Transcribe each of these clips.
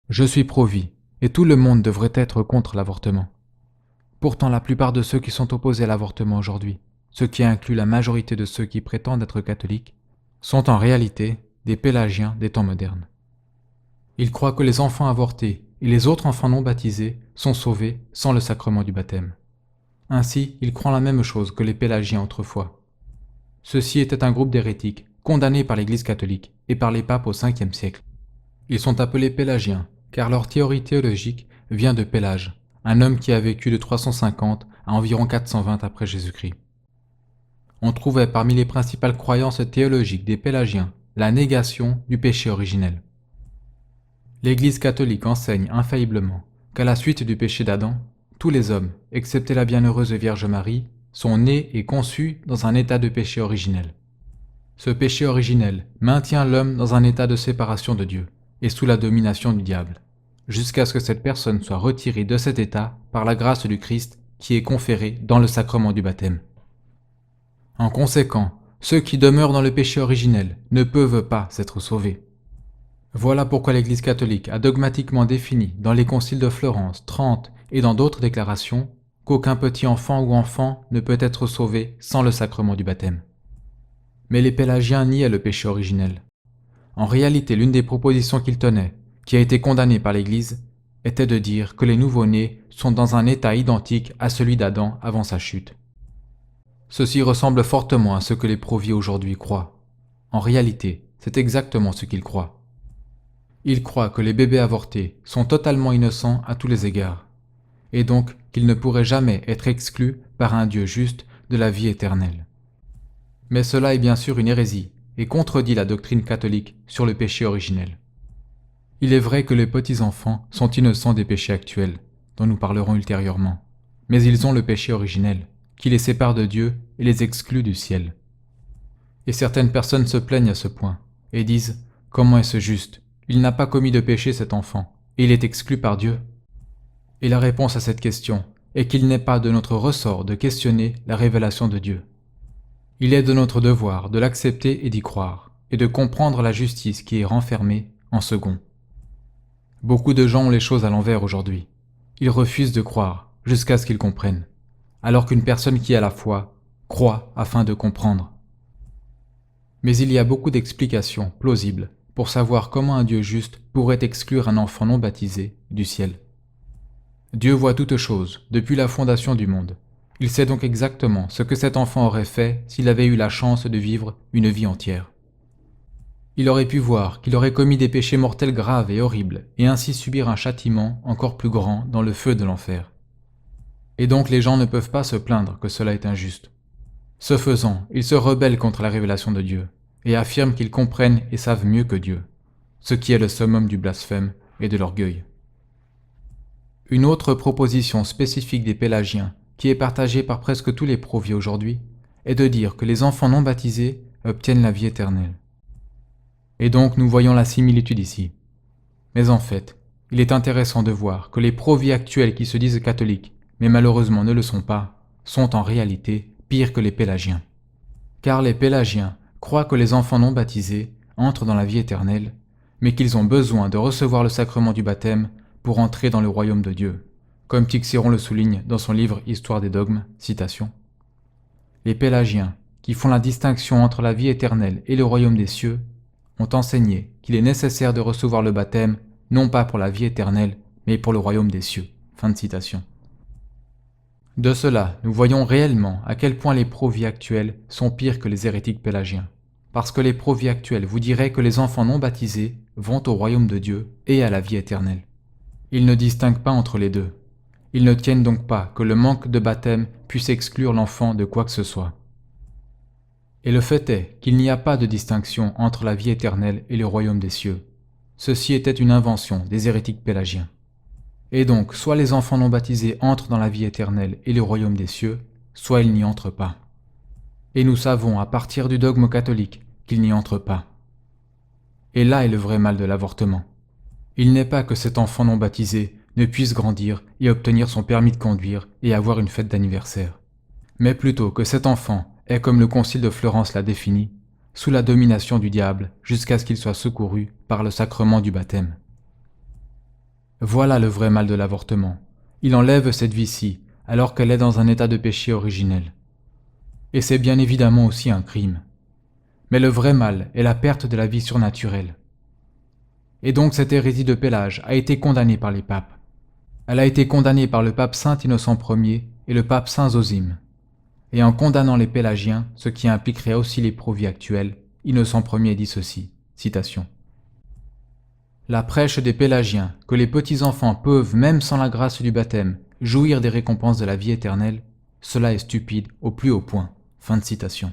Je suis pro-vie, et tout le monde devrait être contre l'avortement. Pourtant, la plupart de ceux qui sont opposés à l'avortement aujourd'hui, ce qui inclut la majorité de ceux qui prétendent être catholiques, sont en réalité des pélagiens des temps modernes. Ils croient que les enfants avortés et les autres enfants non baptisés sont sauvés sans le sacrement du baptême. Ainsi, ils croient la même chose que les pélagiens autrefois. Ceux-ci étaient un groupe d'hérétiques, condamnés par l'Église catholique et par les papes au 5e siècle. Ils sont appelés pélagiens, car leur théorie théologique vient de Pélage, un homme qui a vécu de 350 à environ 420 après Jésus-Christ. On trouvait parmi les principales croyances théologiques des pélagiens la négation du péché originel. L'Église catholique enseigne infailliblement qu'à la suite du péché d'Adam, tous les hommes, excepté la bienheureuse Vierge Marie, sont nés et conçus dans un état de péché originel. Ce péché originel maintient l'homme dans un état de séparation de Dieu et sous la domination du diable, jusqu'à ce que cette personne soit retirée de cet état par la grâce du Christ qui est conférée dans le sacrement du baptême. En conséquent, ceux qui demeurent dans le péché originel ne peuvent pas être sauvés. Voilà pourquoi l'Église catholique a dogmatiquement défini dans les conciles de Florence, Trente et dans d'autres déclarations qu'aucun petit enfant ou enfant ne peut être sauvé sans le sacrement du baptême. Mais les pélagiens niaient le péché originel. En réalité, l'une des propositions qu'ils tenaient, qui a été condamnée par l'Église, était de dire que les nouveau-nés sont dans un état identique à celui d'Adam avant sa chute. Ceci ressemble fortement à ce que les pro-vie aujourd'hui croient. En réalité, c'est exactement ce qu'ils croient. Ils croient que les bébés avortés sont totalement innocents à tous les égards, et donc qu'ils ne pourraient jamais être exclus par un Dieu juste de la vie éternelle. Mais cela est bien sûr une hérésie, et contredit la doctrine catholique sur le péché originel. Il est vrai que les petits-enfants sont innocents des péchés actuels, dont nous parlerons ultérieurement, mais ils ont le péché originel, qui les sépare de Dieu et les exclut du ciel. Et certaines personnes se plaignent à ce point, et disent « Comment est-ce juste ? Il n'a pas commis de péché cet enfant, et il est exclu par Dieu ?» Et la réponse à cette question est qu'il n'est pas de notre ressort de questionner la révélation de Dieu. Il est de notre devoir de l'accepter et d'y croire, et de comprendre la justice qui est renfermée en second. Beaucoup de gens ont les choses à l'envers aujourd'hui. Ils refusent de croire jusqu'à ce qu'ils comprennent, alors qu'une personne qui a la foi croit afin de comprendre. Mais il y a beaucoup d'explications plausibles pour savoir comment un Dieu juste pourrait exclure un enfant non baptisé du ciel. Dieu voit toutes choses depuis la fondation du monde. Il sait donc exactement ce que cet enfant aurait fait s'il avait eu la chance de vivre une vie entière. Il aurait pu voir qu'il aurait commis des péchés mortels graves et horribles, et ainsi subir un châtiment encore plus grand dans le feu de l'enfer. Et donc les gens ne peuvent pas se plaindre que cela est injuste. Ce faisant, ils se rebellent contre la révélation de Dieu, et affirment qu'ils comprennent et savent mieux que Dieu, ce qui est le summum du blasphème et de l'orgueil. Une autre proposition spécifique des pélagiens, qui est partagée par presque tous les pro-vie aujourd'hui, est de dire que les enfants non baptisés obtiennent la vie éternelle. Et donc nous voyons la similitude ici. Mais en fait, il est intéressant de voir que les pro-vie actuels qui se disent catholiques, mais malheureusement ne le sont pas, sont en réalité pires que les pélagiens. Car les pélagiens croient que les enfants non baptisés entrent dans la vie éternelle, mais qu'ils ont besoin de recevoir le sacrement du baptême pour entrer dans le royaume de Dieu, comme Tixéron le souligne dans son livre Histoire des dogmes, citation. Les pélagiens, qui font la distinction entre la vie éternelle et le royaume des cieux, ont enseigné qu'il est nécessaire de recevoir le baptême non pas pour la vie éternelle, mais pour le royaume des cieux. Fin de citation. De cela, nous voyons réellement à quel point les pro-vie actuels sont pires que les hérétiques pélagiens. Parce que les pro-vie actuels vous diraient que les enfants non baptisés vont au royaume de Dieu et à la vie éternelle. Ils ne distinguent pas entre les deux. Ils ne tiennent donc pas que le manque de baptême puisse exclure l'enfant de quoi que ce soit. Et le fait est qu'il n'y a pas de distinction entre la vie éternelle et le royaume des cieux. Ceci était une invention des hérétiques pélagiens. Et donc, soit les enfants non baptisés entrent dans la vie éternelle et le royaume des cieux, soit ils n'y entrent pas. Et nous savons à partir du dogme catholique qu'ils n'y entrent pas. Et là est le vrai mal de l'avortement. Il n'est pas que cet enfant non baptisé ne puisse grandir et obtenir son permis de conduire et avoir une fête d'anniversaire, mais plutôt que cet enfant est, comme le concile de Florence l'a défini, sous la domination du diable jusqu'à ce qu'il soit secouru par le sacrement du baptême. Voilà le vrai mal de l'avortement. Il enlève cette vie-ci, alors qu'elle est dans un état de péché originel. Et c'est bien évidemment aussi un crime. Mais le vrai mal est la perte de la vie surnaturelle. Et donc cette hérésie de Pélage a été condamnée par les papes. Elle a été condamnée par le pape Saint Innocent Ier et le pape Saint Zosime. Et en condamnant les pélagiens, ce qui impliquerait aussi les pro-vie actuels, Innocent Ier dit ceci, citation. La prêche des pélagiens, que les petits-enfants peuvent, même sans la grâce du baptême, jouir des récompenses de la vie éternelle, cela est stupide au plus haut point. Fin de citation.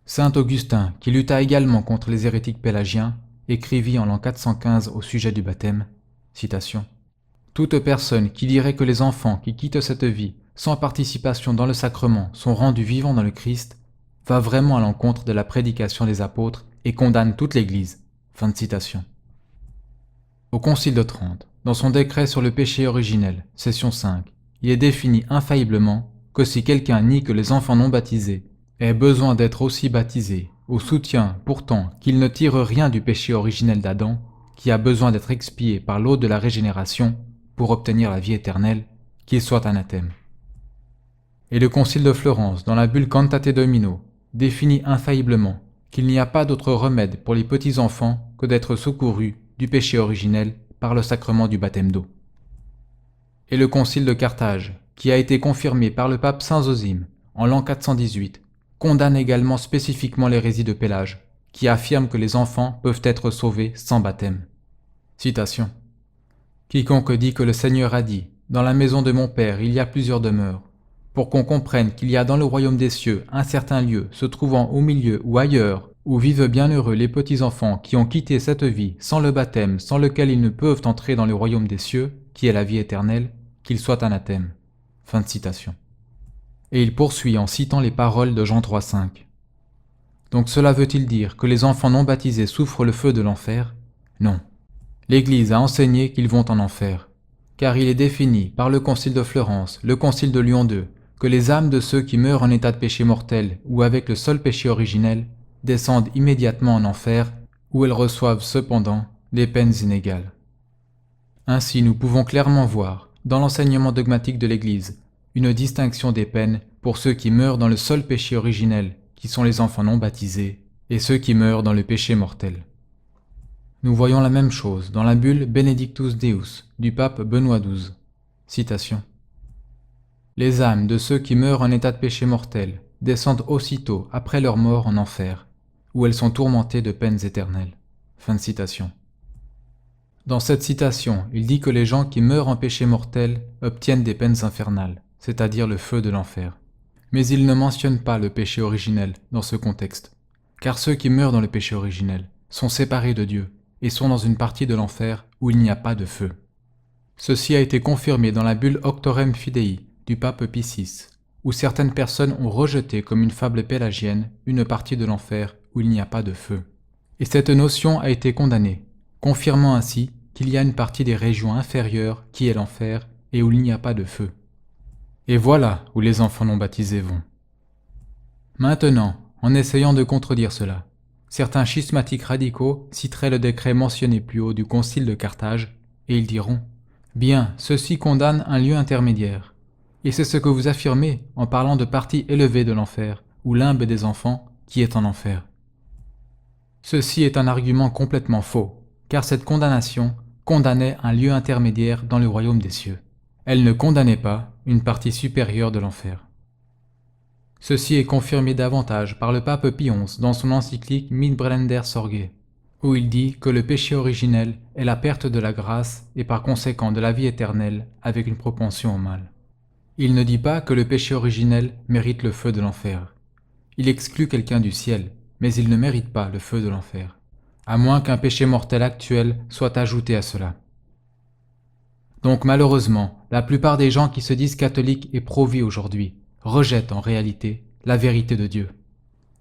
Saint Augustin, qui lutta également contre les hérétiques pélagiens, écrivit en l'an 415 au sujet du baptême, citation. Toute personne qui dirait que les enfants qui quittent cette vie sans participation dans le sacrement sont rendus vivants dans le Christ va vraiment à l'encontre de la prédication des apôtres et condamne toute l'Église. Fin de citation. Au Concile de Trente, dans son décret sur le péché originel, session 5, il est défini infailliblement que si quelqu'un nie que les enfants non baptisés aient besoin d'être aussi baptisés, ou soutient pourtant qu'ils ne tirent rien du péché originel d'Adam, qui a besoin d'être expié par l'eau de la régénération pour obtenir la vie éternelle, qu'il soit anathème. Et le Concile de Florence, dans la bulle Cantate Domino, définit infailliblement qu'il n'y a pas d'autre remède pour les petits-enfants que d'être secourus du péché originel par le sacrement du baptême d'eau. Et le Concile de Carthage, qui a été confirmé par le pape Saint Zosime en l'an 418, condamne également spécifiquement l'hérésie de Pélage, qui affirme que les enfants peuvent être sauvés sans baptême. Citation. Quiconque dit que le Seigneur a dit « Dans la maison de mon Père il y a plusieurs demeures », pour qu'on comprenne qu'il y a dans le royaume des cieux un certain lieu se trouvant au milieu ou ailleurs, où vivent bienheureux les petits-enfants qui ont quitté cette vie sans le baptême, sans lequel ils ne peuvent entrer dans le royaume des cieux, qui est la vie éternelle, qu'ils soient anathèmes. Fin de citation. Et il poursuit en citant les paroles de Jean 3,5. Donc cela veut-il dire que les enfants non baptisés souffrent le feu de l'enfer? Non. L'Église a enseigné qu'ils vont en enfer, car il est défini par le Concile de Florence, le Concile de Lyon II, que les âmes de ceux qui meurent en état de péché mortel ou avec le seul péché originel descendent immédiatement en enfer, où elles reçoivent cependant des peines inégales. Ainsi nous pouvons clairement voir, dans l'enseignement dogmatique de l'Église, une distinction des peines pour ceux qui meurent dans le seul péché originel, qui sont les enfants non baptisés, et ceux qui meurent dans le péché mortel. Nous voyons la même chose dans la bulle Benedictus Deus du pape Benoît XII. Citation. Les âmes de ceux qui meurent en état de péché mortel descendent aussitôt après leur mort en enfer, où elles sont tourmentées de peines éternelles. Fin de citation. Dans cette citation, il dit que les gens qui meurent en péché mortel obtiennent des peines infernales, c'est-à-dire le feu de l'enfer. Mais il ne mentionne pas le péché originel dans ce contexte, car ceux qui meurent dans le péché originel sont séparés de Dieu et sont dans une partie de l'enfer où il n'y a pas de feu. Ceci a été confirmé dans la bulle Octorem Fidei du pape Pie VI, où certaines personnes ont rejeté comme une fable pélagienne une partie de l'enfer où il n'y a pas de feu. Et cette notion a été condamnée, confirmant ainsi qu'il y a une partie des régions inférieures qui est l'enfer et où il n'y a pas de feu. Et voilà où les enfants non baptisés vont. Maintenant, en essayant de contredire cela, certains schismatiques radicaux citeraient le décret mentionné plus haut du Concile de Carthage, et ils diront « Bien, ceci condamne un lieu intermédiaire. Et c'est ce que vous affirmez en parlant de partie élevée de l'enfer, ou limbe des enfants, qui est en enfer. » Ceci est un argument complètement faux, car cette condamnation condamnait un lieu intermédiaire dans le royaume des cieux. Elle ne condamnait pas une partie supérieure de l'enfer. Ceci est confirmé davantage par le pape Pie XI dans son encyclique Mitbrennender Sorge, où il dit que le péché originel est la perte de la grâce et par conséquent de la vie éternelle avec une propension au mal. Il ne dit pas que le péché originel mérite le feu de l'enfer. Il exclut quelqu'un du ciel, mais il ne mérite pas le feu de l'enfer, à moins qu'un péché mortel actuel soit ajouté à cela. Donc malheureusement, la plupart des gens qui se disent catholiques et pro-vie aujourd'hui rejettent en réalité la vérité de Dieu.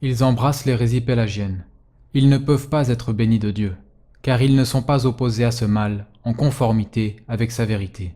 Ils embrassent l'hérésie pélagienne. Ils ne peuvent pas être bénis de Dieu, car ils ne sont pas opposés à ce mal en conformité avec sa vérité.